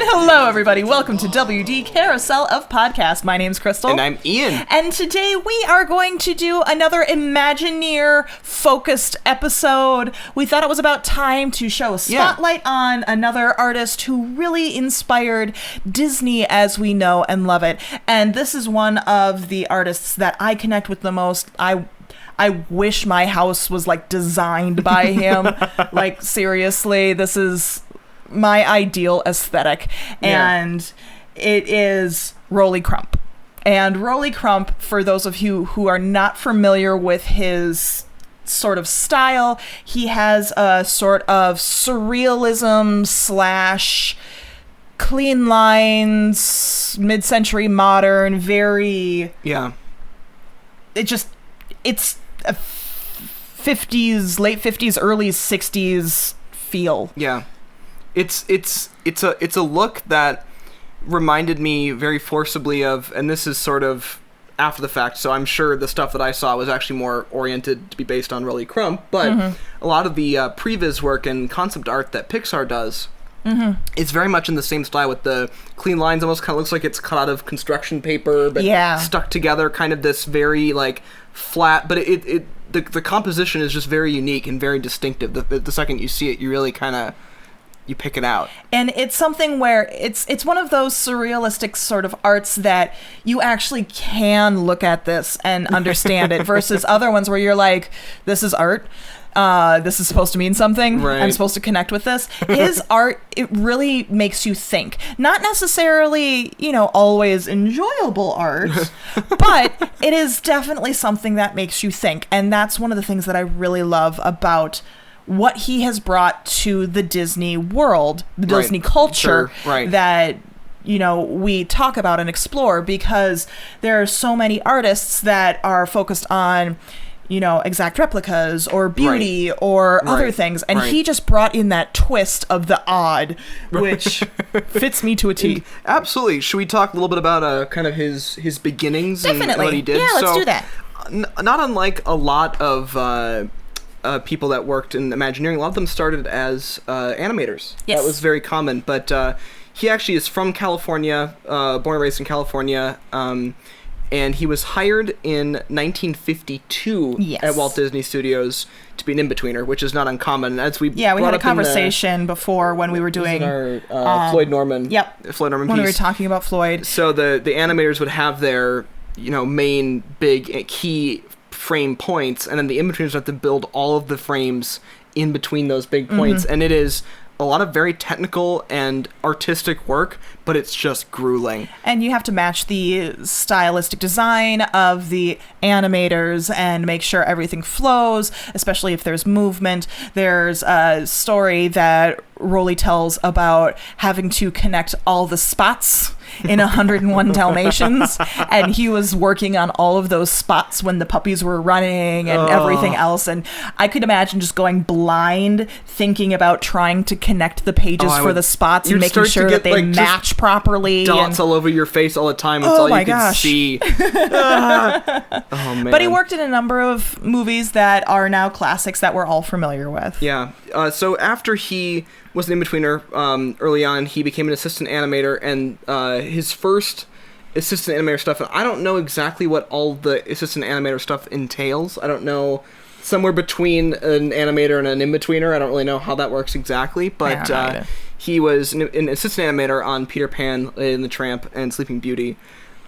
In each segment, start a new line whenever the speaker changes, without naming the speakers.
Hello, everybody. Welcome to WD Carousel of Podcast. My name's Crystal.
And I'm Ian.
And today we are going to do another Imagineer-focused episode. We thought it was about time to show a spotlight on another artist who really inspired Disney as we know and love it. And this is one of the artists that I connect with the most. I wish my house was, like, designed by him. Like, seriously, this is my ideal aesthetic. And it is Crump. And Crump, for those of you who are not familiar with his sort of style, he has a sort of surrealism / clean lines, mid-century modern, very... Yeah. It's a 50s, late 50s, early 60s feel.
Yeah. It's a look that reminded me very forcibly of, and this is sort of after the fact, so I'm sure the stuff that I saw was actually more oriented to be based on Rolly Crump, but a lot of the previs work and concept art that Pixar does is very much in the same style with the clean lines. Almost kind of looks like it's cut out of construction paper, but stuck together, kind of this very, like, flat, but the composition is just very unique and very distinctive. The second you see it, you really kind of... you pick it out.
And it's something where it's one of those surrealistic sort of arts that you actually can look at this and understand it versus other ones where you're like, this is art. This is supposed to mean something. Right. I'm supposed to connect with this. His art, it really makes you think. Not necessarily, always enjoyable art, but it is definitely something that makes you think. And that's one of the things that I really love about what he has brought to the Disney world, the Disney culture that, we talk about and explore, because there are so many artists that are focused on, exact replicas or beauty or other things. And he just brought in that twist of the odd, which fits me to a T.
Absolutely. Should we talk a little bit about kind of his beginnings and what he did?
Yeah, let's do that.
Not unlike a lot of... people that worked in Imagineering, a lot of them started as animators. Yes. That was very common, but he actually is from California, born and raised in California, and he was hired in 1952 at Walt Disney Studios to be an in-betweener, which is not uncommon. As we
had a conversation before when we were doing
our Floyd Norman. Floyd Norman
when
piece.
We were talking about Floyd.
So the animators would have their main big key frame points, and then the in-betweeners have to build all of the frames in between those big points, and it is a lot of very technical and artistic work, but it's just grueling.
And you have to match the stylistic design of the animators and make sure everything flows, especially if there's movement. There's a story that Rolly tells about having to connect all the spots in 101 Dalmatians, and he was working on all of those spots when the puppies were running and everything else, and I could imagine just going blind thinking about trying to connect the pages for the spots and making sure that they match properly.
Dots all over your face all the time. It's all you can see. Oh, man.
But he worked in a number of movies that are now classics that we're all familiar with.
Yeah. So after he was an in-betweener early on, he became an assistant animator, and his first assistant animator stuff, and I don't know exactly what all the assistant animator stuff entails. I don't know, somewhere between an animator and an in-betweener. I don't really know how that works exactly, but he was an assistant animator on Peter Pan and the Tramp and Sleeping Beauty.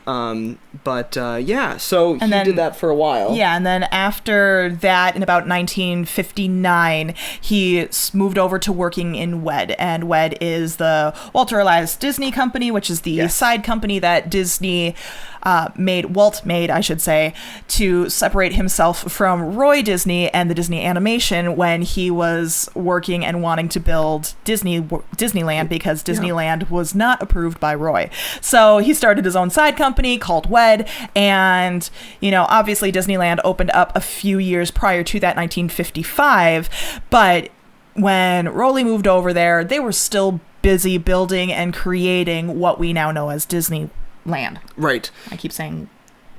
So he did that for a while.
Yeah, and then after that, in about 1959, he moved over to working in WED, and WED is the Walter Elias Disney Company, which is the side company that Disney Walt made, I should say, to separate himself from Roy Disney and the Disney Animation when he was working and wanting to build Disneyland, because Disneyland was not approved by Roy. So he started his own side company called WED, and, obviously Disneyland opened up a few years prior to that, 1955, but when Rolly moved over there, they were still busy building and creating what we now know as Disneyland.
Right.
I keep saying.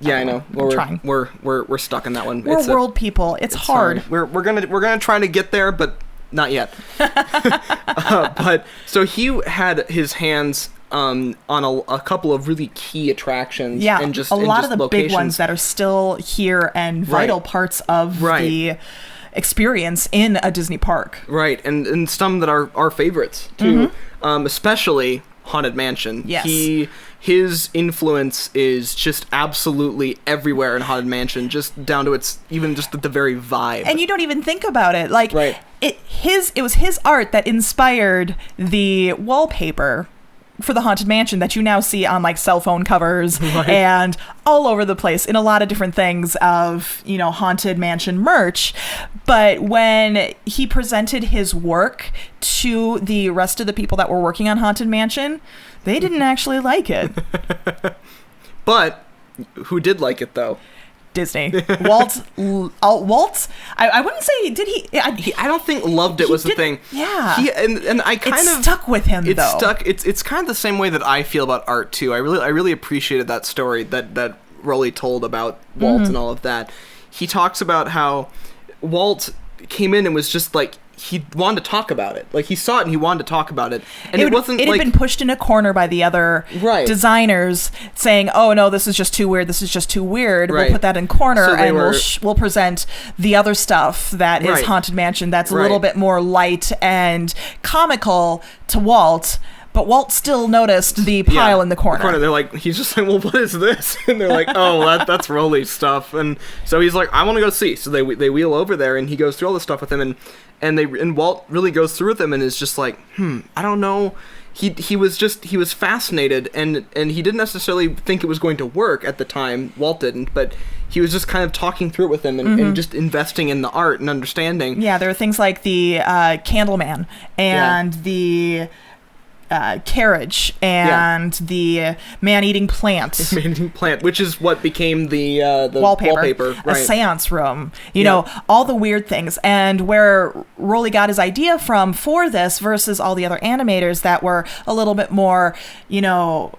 Yeah, I know.
We're trying.
We're stuck in that one.
We're world people. It's hard.
We're gonna try to get there, but not yet. But so he had his hands on a couple of really key attractions.
Yeah,
and just
a lot
just
of the
locations.
big ones that are still here and vital parts of the experience in a Disney park.
Right, and some that are our favorites too, especially Haunted Mansion.
Yes.
His influence is just absolutely everywhere in Haunted Mansion, just down to its even just the very vibe.
And you don't even think about it, like it was his art that inspired the wallpaper for the Haunted Mansion that you now see on like cell phone covers and all over the place in a lot of different things of, you know, Haunted Mansion merch. But when he presented his work to the rest of the people that were working on Haunted Mansion, they didn't actually like it.
But who did like it though?
Disney. Walt, I wouldn't say, did he?
I don't think loved it was the thing.
Yeah.
And I kind of
stuck with him, though.
It's stuck. It's kind of the same way that I feel about art too. I really appreciated that story that Rowley told about Walt and all of that. He talks about how Walt came in and was just like, he wanted to talk about it. Like, he saw it and he wanted to talk about it. And it wasn't
it
like...
had been pushed in a corner by the other designers saying, oh, no, this is just too weird. This is just too weird. We'll put that in corner and we'll present the other stuff that is Haunted Mansion that's a little bit more light and comical to Walt. But Walt still noticed the pile in the corner.
They're like, he's just like, well, what is this? And they're like, oh, that's Rowley's stuff. And so he's like, I want to go see. So they wheel over there and he goes through all this stuff with him and Walt really goes through with him and is just like, I don't know. He was fascinated and he didn't necessarily think it was going to work at the time. Walt didn't, but he was just kind of talking through it with him and just investing in the art and understanding.
Yeah, there are things like the Candleman and the carriage and the man-eating plant.
Man-eating plant, which is what became the wallpaper.
A seance room. You know, all the weird things. And where Rowley got his idea from for this versus all the other animators that were a little bit more, you know,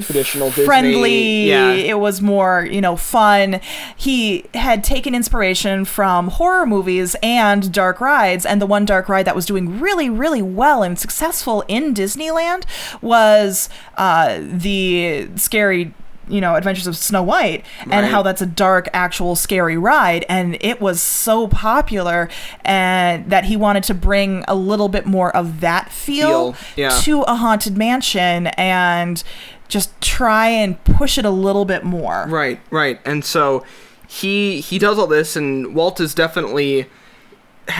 traditional Disney.
Friendly. It was more, you know, fun. He had taken inspiration from horror movies and dark rides, and the one dark ride that was doing really, really well and successful in Disneyland was the scary, you know, Adventures of Snow White, and how that's a dark, actual scary ride, and it was so popular and that he wanted to bring a little bit more of that feel. To a Haunted Mansion and just try and push it a little bit more.
Right. And so he does all this, and Walt is definitely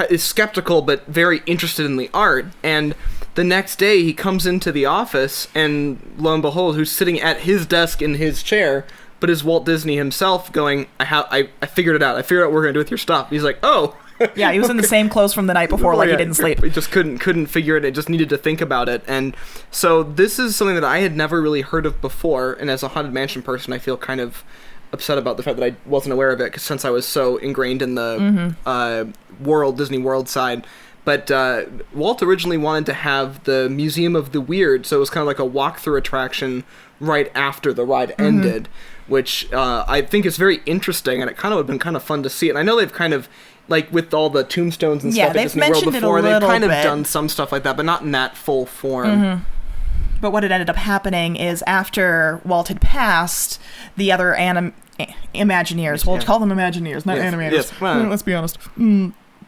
is skeptical but very interested in the art. And the next day he comes into the office, and lo and behold, who's sitting at his desk in his chair but is Walt Disney himself going, I figured it out. I figured out what we're going to do with your stuff. He's like, oh.
Yeah, he was in the same clothes from the night before, like he didn't sleep.
He just couldn't figure it. It just needed to think about it. And so this is something that I had never really heard of before. And as a Haunted Mansion person, I feel kind of upset about the fact that I wasn't aware of it, because since I was so ingrained in the Disney World side. But Walt originally wanted to have the Museum of the Weird, so it was kind of like a walkthrough attraction right after the ride ended, which I think is very interesting, and it kind of would have been kind of fun to see it. And I know they've kind of, like with all the tombstones and stuff at Disney World before, they've kind of done some stuff like that, but not in that full form.
But what had ended up happening is after Walt had passed, the other Imagineers, we'll call them Imagineers, not animators.
Yes. Well,
let's be honest.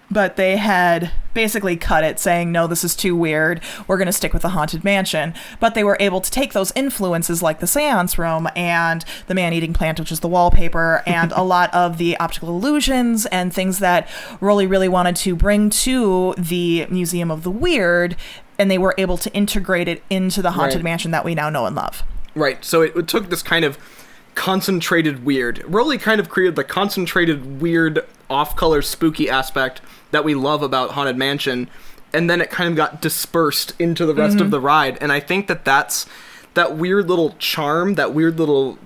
But they had basically cut it, saying, no, this is too weird. We're going to stick with the Haunted Mansion. But they were able to take those influences like the seance room and the man-eating plant, which is the wallpaper, and a lot of the optical illusions and things that Rowley really wanted to bring to the Museum of the Weird, and they were able to integrate it into the Haunted Mansion that we now know and love.
Right. So it took this kind of concentrated weird. Rowley kind of created the concentrated weird, off-color, spooky aspect that we love about Haunted Mansion, and then it kind of got dispersed into the rest of the ride. And I think that's that weird little charm, that weird little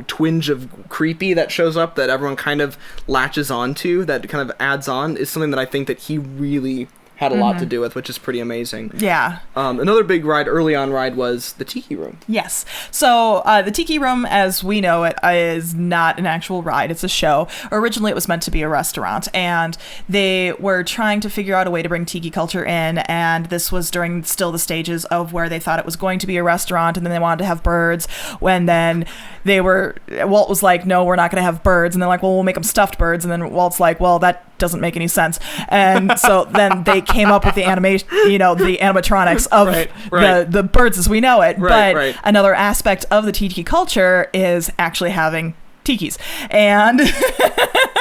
twinge of creepy that shows up that everyone kind of latches onto, that kind of adds on, is something that I think that he really had a lot to do with, which is pretty amazing.
Yeah.
Another big early on ride was the Tiki Room.
Yes. So the Tiki Room, as we know it, is not an actual ride. It's a show. Originally, it was meant to be a restaurant, and they were trying to figure out a way to bring tiki culture in, and this was during still the stages of where they thought it was going to be a restaurant, and then they wanted to have birds, when then Walt was like, no, we're not going to have birds, and they're like, well, we'll make them stuffed birds, and then Walt's like, well, that doesn't make any sense. And so then they came up with the animation, the animatronics of the birds as we know it. But another aspect of the tiki culture is actually having tikis. And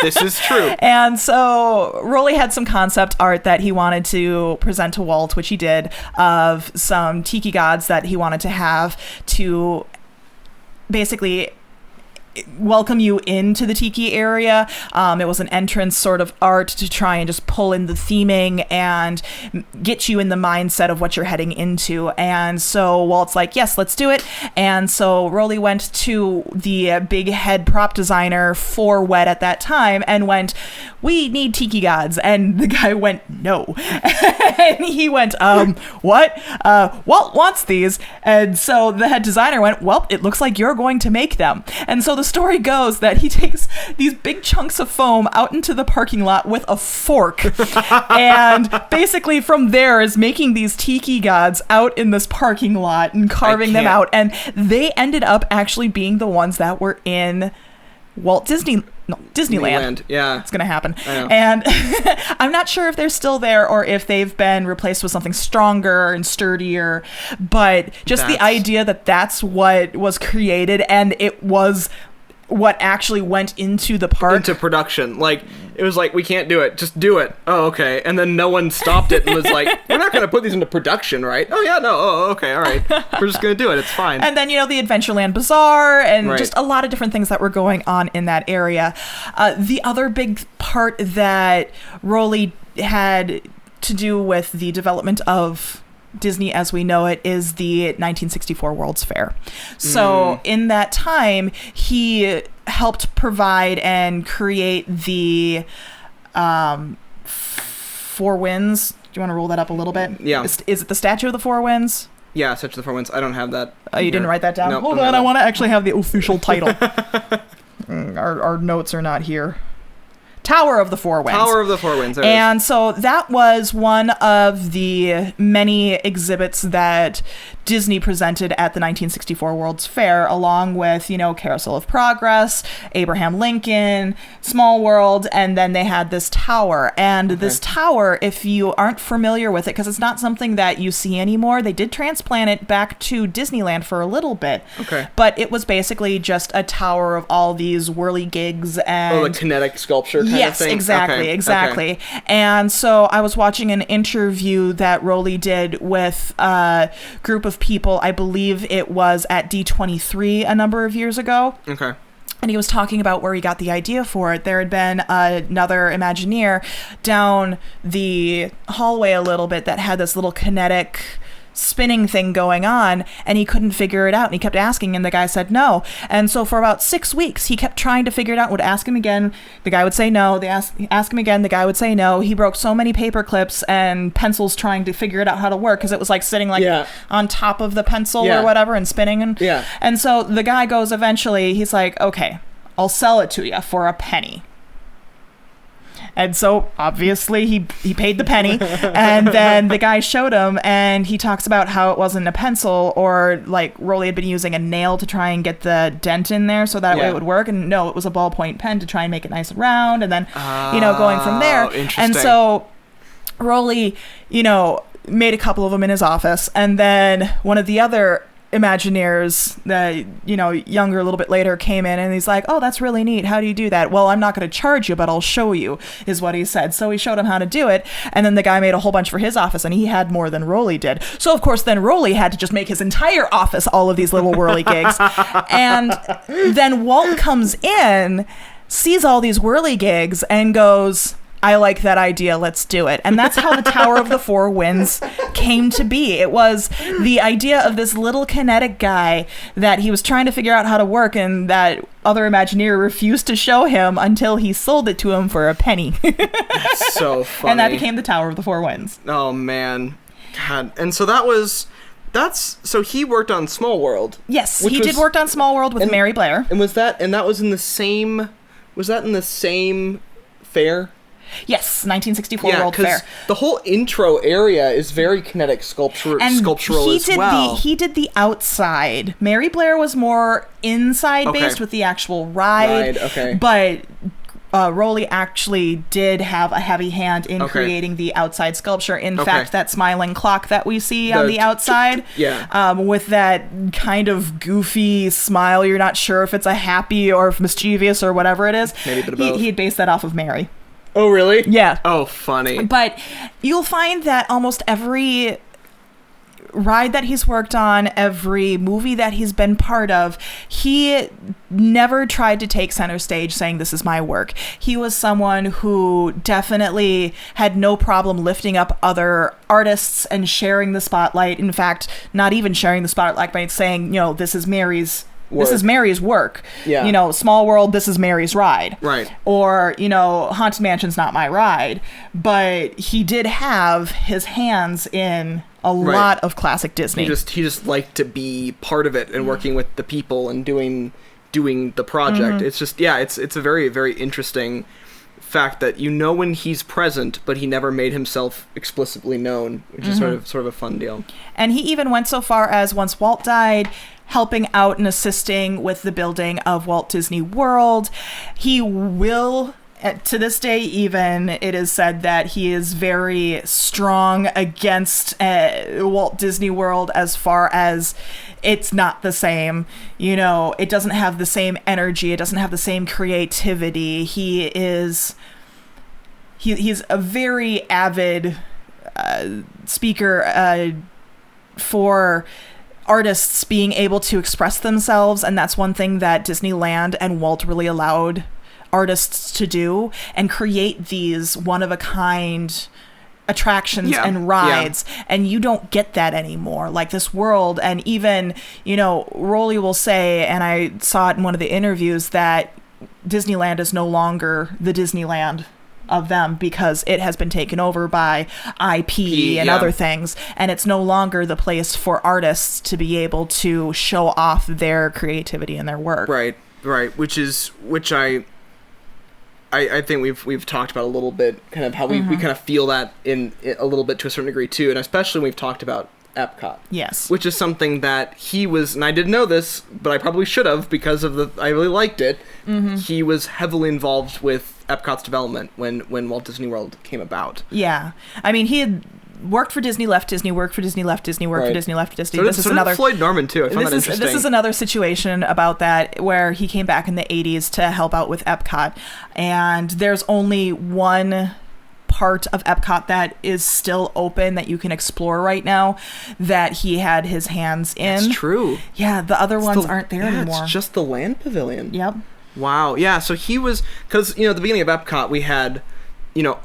this is true.
And so Rolly had some concept art that he wanted to present to Walt, which he did, of some tiki gods that he wanted to have to basically welcome you into the tiki area. It was an entrance sort of art to try and just pull in the theming and get you in the mindset of what you're heading into. And so Walt's like, yes, let's do it. And so Rolly went to the big head prop designer for WED at that time and went, we need tiki gods. And the guy went, no. And he went, what? Walt wants these. And so the head designer went, well, it looks like you're going to make them. And so the story goes that he takes these big chunks of foam out into the parking lot with a fork and basically from there is making these tiki gods out in this parking lot and carving them out, and they ended up actually being the ones that were in Disneyland.
Yeah,
it's gonna happen. And I'm not sure if they're still there or if they've been replaced with something stronger and sturdier, but just the idea that that's what was created and it was what actually went into the park.
Into production. Like, it was like, we can't do it. Just do it. Oh, okay. And then no one stopped it and was like, we're not going to put these into production, right? Oh, yeah, no. Oh, okay. All right. We're just going to do it. It's fine.
And then, the Adventureland Bazaar and just a lot of different things that were going on in that area. The other big part that Rolly had to do with the development of Disney as we know it is the 1964 World's Fair. So in that time, he helped provide and create the Four Winds. Do you want to roll that up a little bit?
Yeah.
Is it the Statue of the Four Winds?
Yeah, Statue of the Four Winds. I don't have that.
Oh, you didn't write that down?
Nope,
hold on, I want to actually have the official title. Our notes are not here. Tower of the Four Winds.
Tower of the Four Winds.
And so that was one of the many exhibits that Disney presented at the 1964 World's Fair, along with, Carousel of Progress, Abraham Lincoln, Small World, and then they had this tower. And this tower, if you aren't familiar with it, because it's not something that you see anymore, they did transplant it back to Disneyland for a little bit.
Okay.
But it was basically just a tower of all these whirligigs and...
Oh, the kinetic sculpture kind of thing?
Exactly. And so I was watching an interview that Rolly did with a group of people. I believe it was at D23 a number of years ago.
Okay.
And he was talking about where he got the idea for it. There had been another Imagineer down the hallway a little bit that had this little kinetic spinning thing going on, and he couldn't figure it out, and he kept asking, and the guy said no. And so for about 6 weeks he kept trying to figure it out, would ask him again, the guy would say no, they ask him again, the guy would say no. He broke so many paper clips and pencils trying to figure it out how to work, because it was like sitting on top of the pencil or whatever and spinning, and so the guy goes, eventually he's like, okay, I'll sell it to you for a penny. And so obviously he paid the penny, and then the guy showed him, and he talks about how it wasn't a pencil, or like Rolly had been using a nail to try and get the dent in there so that way it would work, and no, it was a ballpoint pen to try and make it nice and round, and then going from there. And so Rolly made a couple of them in his office, and then one of the other Imagineers that younger a little bit later came in, and he's like, oh, that's really neat, how do you do that? Well, I'm not going to charge you, but I'll show you, is what he said. So he showed him how to do it, and then the guy made a whole bunch for his office, and he had more than Rolly did. So of course then Rolly had to just make his entire office all of these little whirligigs. And then Walt comes in, sees all these whirligigs, and goes, I like that idea. Let's do it. And that's how the Tower of the Four Winds came to be. It was the idea of this little kinetic guy that he was trying to figure out how to work, and that other Imagineer refused to show him until he sold it to him for a penny.
That's so funny.
And that became the Tower of the Four Winds.
Oh, man. God. And so so he worked on Small World.
Yes, he did work on Small World with Mary Blair.
And was that in the same fair?
Yes, 1964 World Fair.
The whole intro area is very kinetic sculptural as well.
He did the outside. Mary Blair was more inside based with the actual ride.
Okay.
But Rowley actually did have a heavy hand in creating the outside sculpture. In fact, that smiling clock that we see on the outside, with that kind of goofy smile, you're not sure if it's a happy or if mischievous or whatever it is.
Maybe a bit of both.
He had based that off of Mary.
Oh, really?
Yeah.
Oh, funny.
But you'll find that almost every ride that he's worked on, every movie that he's been part of, he never tried to take center stage saying, this is my work. He was someone who definitely had no problem lifting up other artists and sharing the spotlight. In fact, not even sharing the spotlight by saying, this is Mary's work. This is Mary's work.
Yeah.
Small World, this is Mary's ride.
Right.
Or, Haunted Mansion's not my ride. But he did have his hands in a lot of classic Disney.
He just liked to be part of it and working with the people and doing the project. It's just, it's a very, very interesting fact that when he's present, but he never made himself explicitly known, which is sort of a fun deal.
And he even went so far as, once Walt died, helping out and assisting with the building of Walt Disney World. He will, to this day even, it is said that he is very strong against Walt Disney World as far as it's not the same. It doesn't have the same energy. It doesn't have the same creativity. He's a very avid speaker for artists being able to express themselves, and that's one thing that Disneyland and Walt really allowed artists to do, and create these one-of-a-kind attractions and rides, and you don't get that anymore. Like this world, and even, Rowley will say, and I saw it in one of the interviews, that Disneyland is no longer the Disneyland of them because it has been taken over by IP and other things, and it's no longer the place for artists to be able to show off their creativity and their work.
Right. Which I think we've talked about a little bit, kind of how we kind of feel that in a little bit to a certain degree too, and especially when we've talked about Epcot.
Yes.
Which is something that he was, and I didn't know this, but I probably should have because I really liked it. He was heavily involved with Epcot's development when Walt Disney World came about.
Yeah. I mean, he had worked for Disney, left Disney, worked for Disney, left Disney, worked for Disney, left Disney.
So did Floyd Norman too. I found that interesting.
This is another situation about that where he came back in the 80s to help out with Epcot, and there's only one part of Epcot that is still open that you can explore right now that he had his hands in.
That's true.
Yeah, the other ones aren't there anymore.
It's just the land pavilion.
Yep.
Wow. Yeah, so he was, because, at the beginning of Epcot, we had,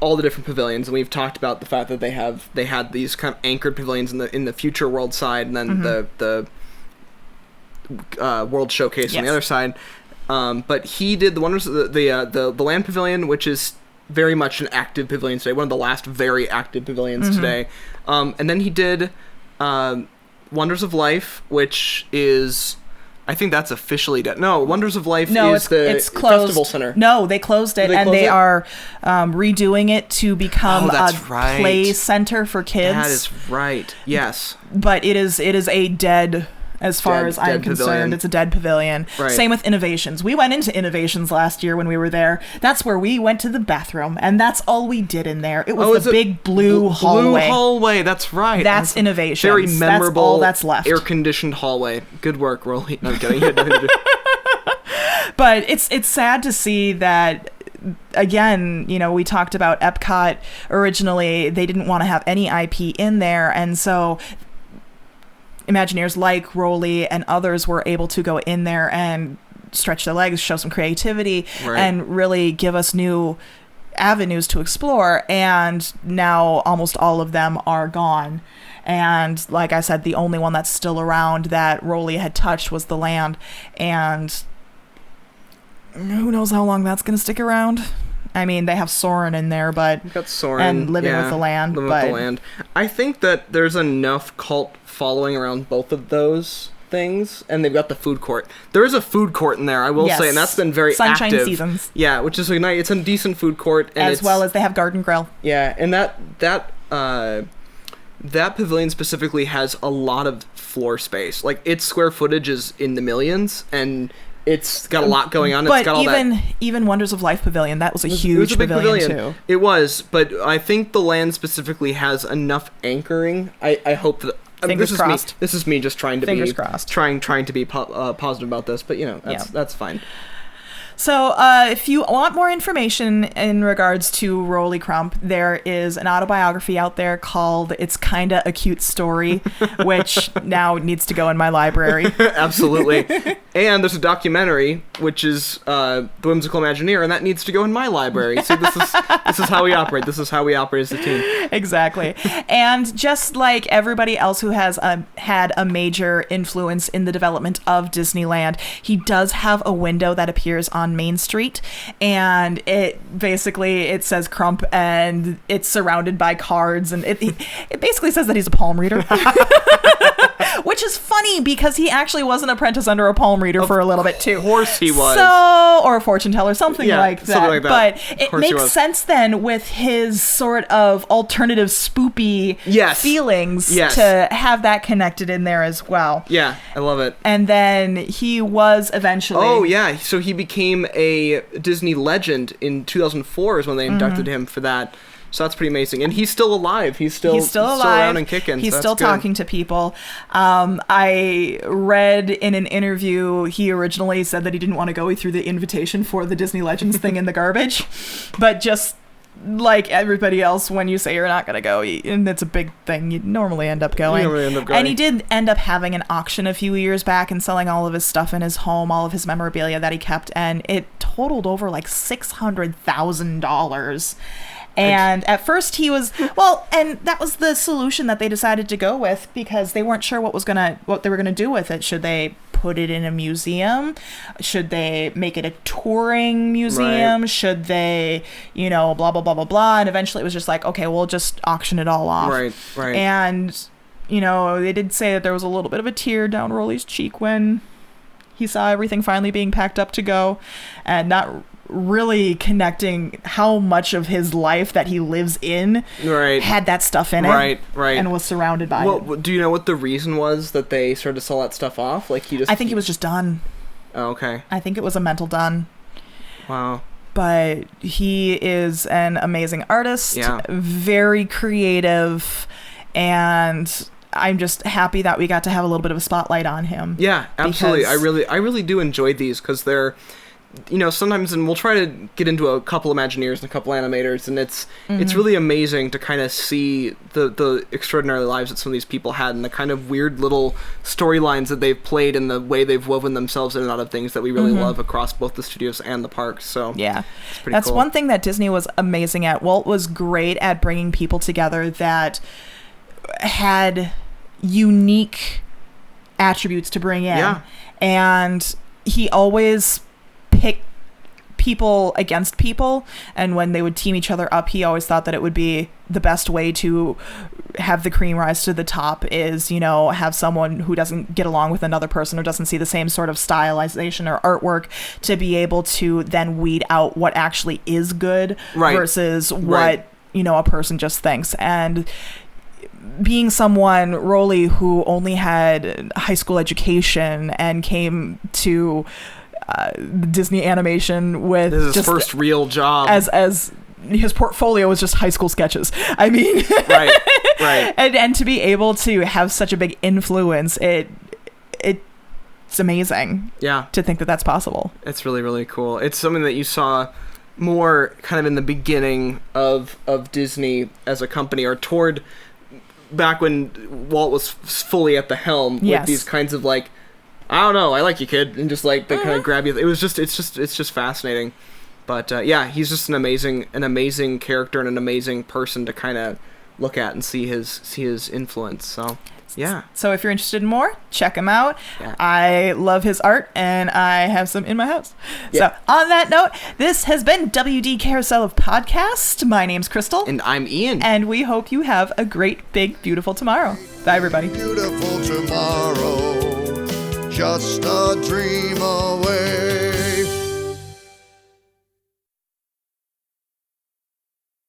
all the different pavilions, and we've talked about the fact that they had these kind of anchored pavilions in the Future World side, and then the World Showcase on the other side. But he did the wonders of the land pavilion, which is very much an active pavilion today, one of the last very active pavilions today. And then he did Wonders of Life, which is, I think that's officially dead. No, Wonders of Life is the
closed.
Festival Center.
No, they closed it, and they are redoing it to become a play center for kids.
That is right. Yes.
But it is a dead, as far as I'm concerned, pavilion. It's a dead pavilion.
Right.
Same with Innovations. We went into Innovations last year when we were there. That's where we went to the bathroom, and that's all we did in there. It was the big blue hallway.
Blue hallway, that's right.
That's Innovations.
Very memorable.
That's all that's left.
Air-conditioned hallway. Good work, Rolly. No, I'm kidding. You had nothing to do.
But it's sad to see that, again, we talked about Epcot originally. They didn't want to have any IP in there, and so Imagineers like Rowley and others were able to go in there and stretch their legs, show some creativity, and really give us new avenues to explore, and now almost all of them are gone. And like I said, the only one that's still around that Rowley had touched was the land, and who knows how long that's going to stick around. I mean, they have Soren in there, but
You've got Soren,
and living with the land.
Living
but
with the land. I think that there's enough cult following around both of those things, and they've got the food court. There is a food court in there, I will say, and that's been very
Sunshine
active.
Seasons.
Yeah, which is nice. It's a decent food court, and
as well as they have Garden Grill.
Yeah, and that pavilion specifically has a lot of floor space. Like, its square footage is in the millions, and it's got a lot going on.
But
it's got all
even Wonders of Life Pavilion, that was a huge
it was a big
pavilion too.
It was, but I think the land specifically has enough anchoring. I hope that.
Fingers crossed.
This is me just trying to
Fingers
be
crossed.
trying to be positive about this, but that's fine.
So if you want more information in regards to Rowley Crump, there is an autobiography out there called It's Kinda a Cute Story, which now needs to go in my library.
Absolutely. And there's a documentary, which is The Whimsical Imagineer, and that needs to go in my library. See, this is how we operate. This is how we operate as a team.
Exactly. And just like everybody else who has had a major influence in the development of Disneyland, he does have a window that appears on Main Street, and it says Crump, and it's surrounded by cards, and it basically says that he's a palm reader. Which is funny because he actually was an apprentice under a palm reader for a little bit too.
Of course he was.
Or a fortune teller, something like that.
Something like that.
But it makes sense then with his sort of alternative spoopy feelings to have that connected in there as well.
Yeah, I love it.
And then he was eventually...
Oh, yeah. So he became a Disney legend in 2004 is when they inducted him for that. So that's pretty amazing. And he's still alive. He's still alive. Around and kicking.
He's still talking to people. I read in an interview, he originally said that he didn't want to go. He threw the invitation for the Disney Legends thing in the garbage. But just like everybody else, when you say you're not going to go, and it's a big thing, you normally end up going. And he did end up having an auction a few years back and selling all of his stuff in his home, all of his memorabilia that he kept. And it totaled over like $600,000. And at first he was, and that was the solution that they decided to go with because they weren't sure what they were gonna do with it. Should they put it in a museum? Should they make it a touring museum? Right. Should they, blah, blah, blah, blah, blah. And eventually it was just like, okay, we'll just auction it all off.
Right.
And, they did say that there was a little bit of a tear down Rowley's cheek when he saw everything finally being packed up to go, and not really connecting how much of his life that he lives in had that stuff in it,
right,
and was surrounded by it.
Do you know what the reason was that they started to sell that stuff off? Like I
think he was just done.
Oh, okay.
I think it was a mental done.
Wow.
But he is an amazing artist, very creative, and I'm just happy that we got to have a little bit of a spotlight on him.
Yeah, absolutely. I really do enjoy these because they're, sometimes, and we'll try to get into a couple Imagineers and a couple animators, and it's really amazing to kind of see the extraordinary lives that some of these people had and the kind of weird little storylines that they've played and the way they've woven themselves in and out of things that we really love across both the studios and the parks. So
yeah,
it's pretty
that's
cool.
One thing that Disney was amazing at. Walt was great at bringing people together that had unique attributes to bring in, and he always pick people against people, and when they would team each other up, he always thought that it would be the best way to have the cream rise to the top is, have someone who doesn't get along with another person or doesn't see the same sort of stylization or artwork to be able to then weed out what actually is good versus what, a person just thinks. And being someone, Rowley, who only had high school education and came to Disney animation with
this is his first real job,
as his portfolio was just high school sketches. I mean,
right.
And to be able to have such a big influence, it's amazing.
Yeah,
to think that that's possible.
It's really, really cool. It's something that you saw more kind of in the beginning of Disney as a company, or toward back when Walt was fully at the helm with these kinds of I don't know, I like you, kid, and just they kind of grab you. It's just fascinating. But yeah, he's just an amazing character and an amazing person to kind of look at and see his influence. So yeah.
So if you're interested in more, check him out.
Yeah.
I love his art, and I have some in my house.
Yeah.
So on that note, this has been WD Carousel of Podcast. My name's Crystal.
And I'm Ian.
And we hope you have a great, big, beautiful tomorrow. Bye, everybody.
Beautiful tomorrow, just a dream away.